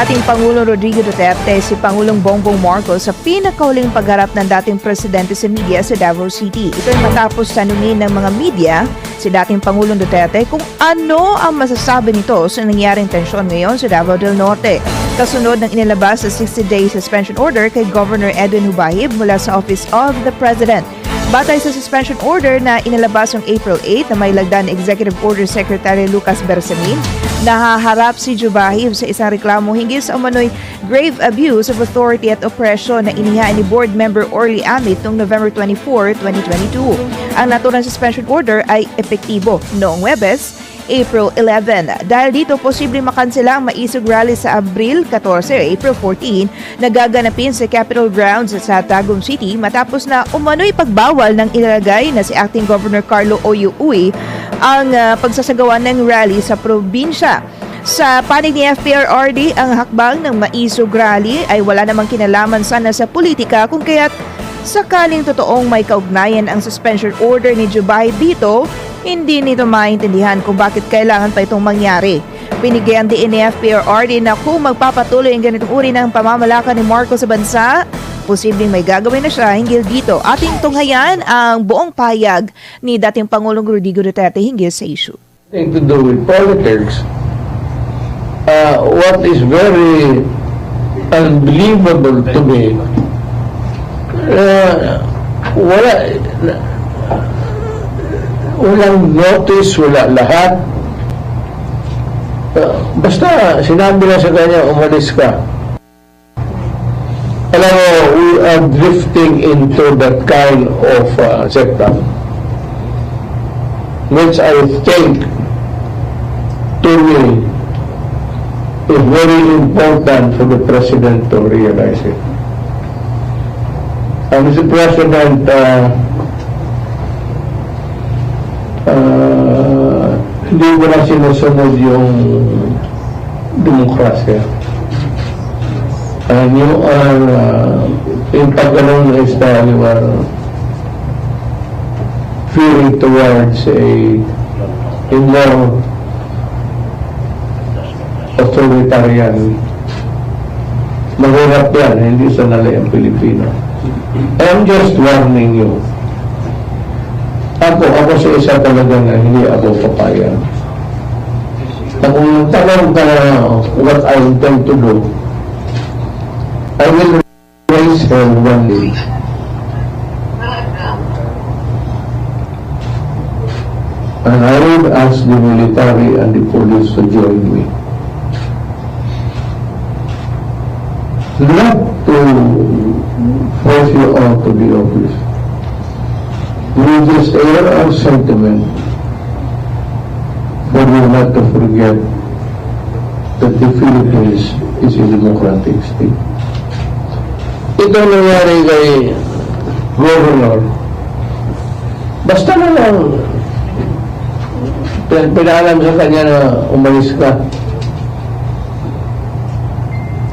dating Pangulong Rodrigo Duterte si Pangulong Bongbong Marcos sa pinakahuling pagharap ng dating presidente sa media sa Davao City. Ito'y matapos tanungin ng mga media si dating Pangulong Duterte kung ano ang masasabi nito sa nangyaring tensyon ngayon sa Davao del Norte. Kasunod ng inilabas sa 60-day suspension order kay Governor Edwin Hubahib mula sa Office of the President. Batay sa suspension order na inilabas noong April 8 na may lagda ng Executive Order Secretary Lucas Bersamin, nahaharap si Hubahib sa isang reklamo hinggil sa umano'y grave abuse of authority at oppression na inihain ni Board Member Orly Amit noong November 24, 2022. Ang naturang suspension order ay epektibo noong Huwebes, April 11. Dahil dito, posibleng makansela ang maisog rally sa Abril 14 o April 14 na gaganapin sa Capitol Grounds sa Tagum City matapos na umano'y pagbawal ng ilalagay na si Acting Governor Carlo Oyuuy ang pagsasagawa ng rally sa probinsya. Sa panig ni FPRRD, ang hakbang ng maisog rally ay wala namang kinalaman sana sa politika kung kaya't sakaling totoong may kaugnayan ang suspension order ni Hubahib dito, hindi nito maintindihan kung bakit kailangan pa itong mangyari. Binigyan din ni FPRRD na kung magpapatuloy ang ganitong uri ng pamamalakad ni Marcos sa bansa, posibleng may gagawin na siya hinggil dito. Ating tunghayan ang buong payag ni dating Pangulong Rodrigo Duterte hinggil sa issue. To do with politics, what is very unbelievable to me, walang notice, wala lahat. Basta sinabi na sa kanya, umalis ka. Alam mo, we are drifting into that kind of setup, which I think, to me, is very important for the President to realize it. Mr. President, hindi mo na sinusunod yung demokrasya. And you are, in pagganong is that you are veering towards a more authoritarian. Mahirap yan, hindi sanali ang Pilipino. I'm just warning you. Ako sa isa talaga na hindi ako papayag. Na kung tanong ka na what I intend to do, I will raise her one day. And I will ask the military and the police to join me. Not to force you all to be obvious. We just air our sentiment, but we not to forget that the Philippines is a democratic state. Ito nangyari kay Governor. Basta na lang pinaalam sa kanya na umalis ka.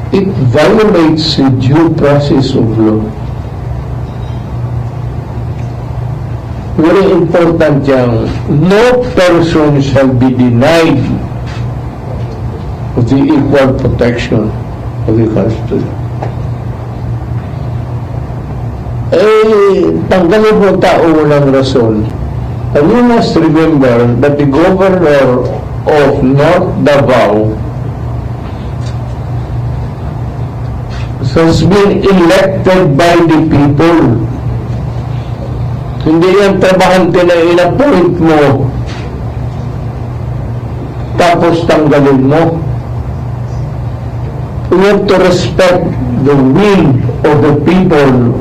It violates the due process of law. Very important yang no person shall be denied of the equal protection of the Constitution. Tanggalin mo tao ng rason. And you must remember that the governor of North Davao has been elected by the people. Hindi yan trabahante na in-appoint mo tapos tanggalin mo. We have to respect the will of the people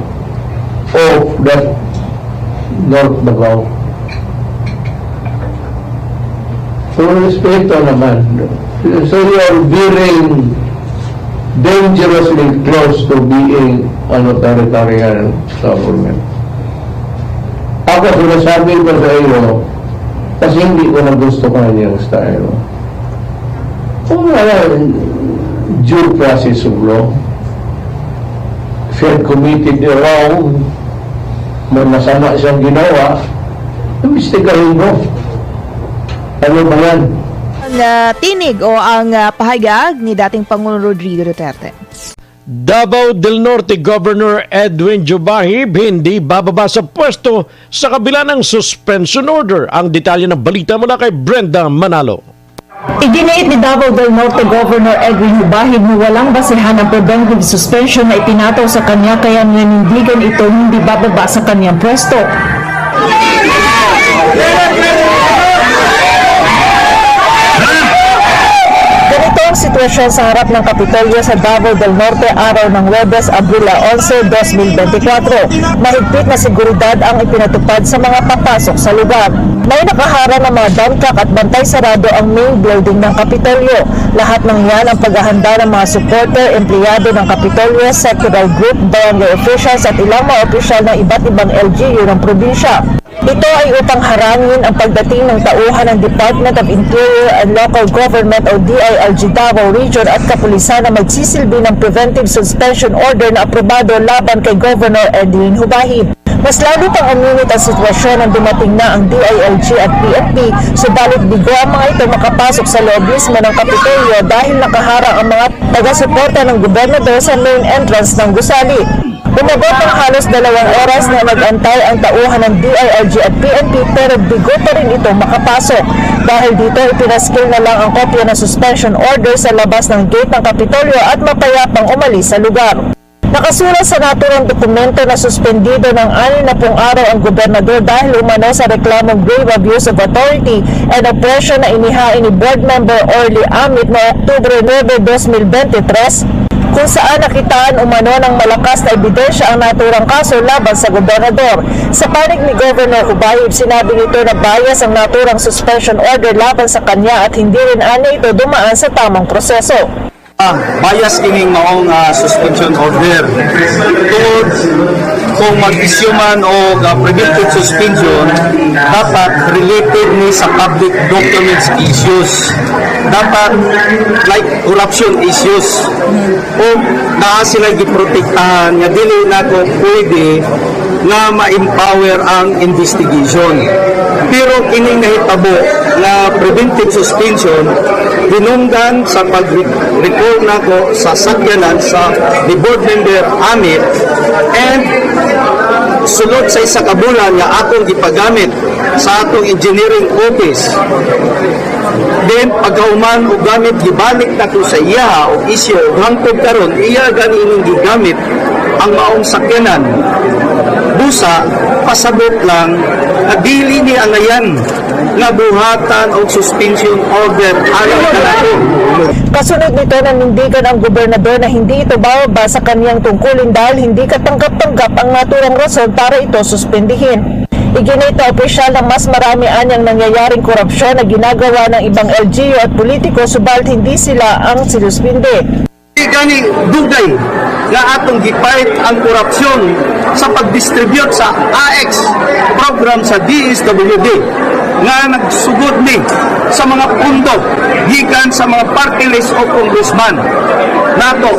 of that North Davao. So, respeto naman. So, you are veering dangerously close to being an authoritarian government. Ako sinasabi ko sa iyo kasi hindi ko na gusto kanyang style. Kung wala due process of law, if he had committed the wrong, may masama siyang ginawa, imbestigahin mo. Ano ba yan? ang tinig o ang pahayag ni dating Pangulong Rodrigo Duterte. Davao del Norte Governor Edwin Jubahib hindi bababa sa pwesto sa kabila ng suspension order. Ang detalye ng balita mula kay Brenda Manalo. Iginiit ni Davao del Norte Governor Edwin Jubahib na walang basehan ang preventive suspension na ipinataw sa kanya kaya nanindigan ito hindi bababa sa kanyang pwesto. Ganito ang sitwasyon sa harap ng Kapitolyo sa Davao del Norte araw ng Huwebes, Abril 11, 2024. Mahigpit na seguridad ang ipinatupad sa mga papasok sa lugar. May nakaharang ng mga dump truck at bantay sarado ang main building ng Kapitolyo. Lahat ng yan ang paghahanda ng mga supporter, empleyado ng Kapitolyo, sectoral group, barangay officials at ilang mga opisyal ng iba't ibang LGU ng probinsya. Ito ay upang harangin ang pagdating ng tauhan ng Department of Interior and Local Government o DILG Davao Region at kapulisan na magsisilbi ng preventive suspension order na aprobado laban kay Governor Edwin Jubahib. Mas lalo pang uminit ang sitwasyon nang dumating na ang DILG at PNP, subalit bigo ang mga ito makapasok sa loob mismo ng Kapitolyo dahil nakaharang ang mga taga-suporta ng gobernador sa main entrance ng gusali. Umabot ng halos 2 oras na nag-antay ang tauhan ng DILG at PNP pero bigo pa rin ito makapasok. Dahil dito ipinaskil na lang ang kopya ng suspension order sa labas ng gate ng Kapitolyo at mapayapang umalis sa lugar. Nakasulat sa naturang dokumento na suspendido ng 60 araw ang gobernador dahil umano sa reklamong grave abuse of authority and oppression na inihain ni board member Orly Amit noong Oktubre 9, 2023 kung saan nakitaan umano ng malakas na ebidensya ang naturang kaso laban sa gobernador. Sa panig ni Governor Jubahib, sinabi nito na bias ang naturang suspension order laban sa kanya at hindi rin ito dumaan sa tamang proseso. Bias kining maong suspension order tungod kung mag-issue man o preventive suspension dapat related ni sa public documents issues, dapat like corruption issues o naa sila giprotektahan nga dili nato pwede na ma-empower ang investigation. Pero kining nahitabo na preventive suspension dinunggan sa pag-recall nako sa sakyanan sa ni board member Amit and sulod sa isa ka bulan nga akong gipagamit sa atong engineering office. Then pagkauman og gamit gibalik nato sa iya o issue hangtod karon iya gani ining gigamit ang maong sakyanan. Busa pasabot lang na dili ni angayan nga buhatan og suspension order alang kanato. Kasunod nito nanindigan ang gobernador na hindi ito bababa sa kanyang tungkulin dahil hindi katanggap-tanggap ang naturang rason para ito suspendihin. Iginit na opisyal na mas marami anyang nangyayaring korupsyon na ginagawa ng ibang LGU at politiko subalit hindi sila ang sinuspinde. Gani dugay nga atong gifight ang korupsyon sa pag-distribute sa AX program sa DSWD nga nagsugod ni sa mga pundo gikan sa mga party list o congressman nato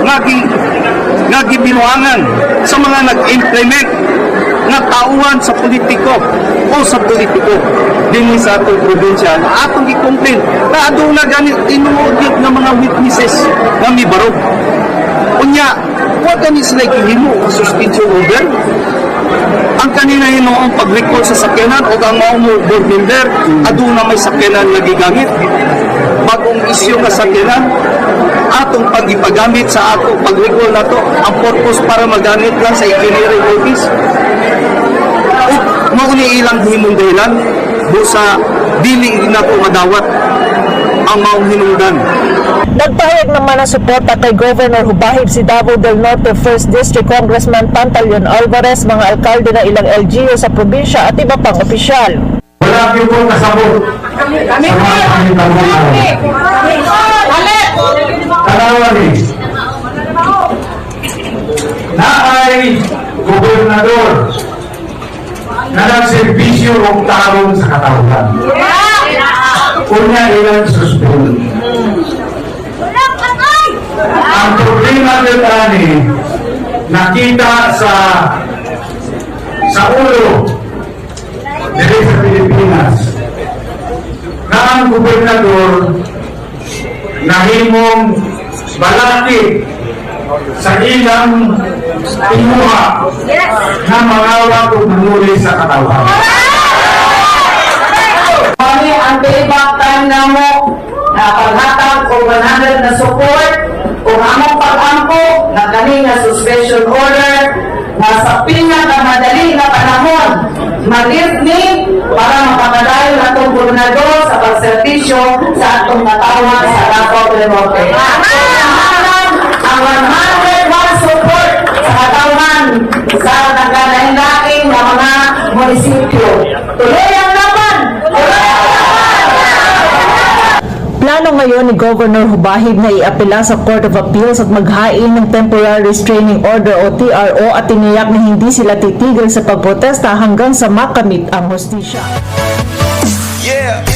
nga gibinuangan sa mga nag-implement nga tauhan sa politiko o sa politiko dinhi sa atong probinsya na atong i-complain na aduna gani tinuod nga mga witnesses nga mibarog. Unya, wa gani sila gihimo ang suspension order. Ang kanina hinoong pag-recall sa sakyanan o ang maong board member aduna may sakyanan nga gigamit. Bagong issue nga sakyanan atong pag-ipagamit sa ato pag-recall nato ang purpose para magamit lang sa engineering office. Mauni ilang himong dahilan busa dili nato madawat ang maong hinungdan. Nagpahayag naman ng suporta kay Governor Jubahib si Davao del Norte 1st District Congressman Pantaleon Alvarez, mga alkalde ng ilang LGU sa probinsya at iba pang opisyal. Wala kayo po kasabot sa mga pangitawag. Kalawan eh. Na ay gobernador na nagserbisyo ng tarong sa katawhan. Una ilang suspend. Ang problema nila ni nakita sa ulo dito sa Pilipinas na ang gobernador nahimong balakid sa ilang imuha na mangawat o mamuli sa katawan. Kami ang payback time na mo na paghatag o 100 na support kung among pag-ampo na kani nga suspension order na sa pinakamadali na panahon mag-lift ni para makapadayon na itong gobernador sa pagservisyo sa atong natawag sa Davao del Norte. Ang 101 support sa katawan sa nagkalain-laing na mga munisipyo. Tuloy ang laban! Plano ngayon ni Governor Hubahib na iapela sa Court of Appeals at maghain ng Temporary Restraining Order o TRO at tiniyak na hindi sila titigil sa pagprotesta hanggang sa makamit ang hustisya. Yeah.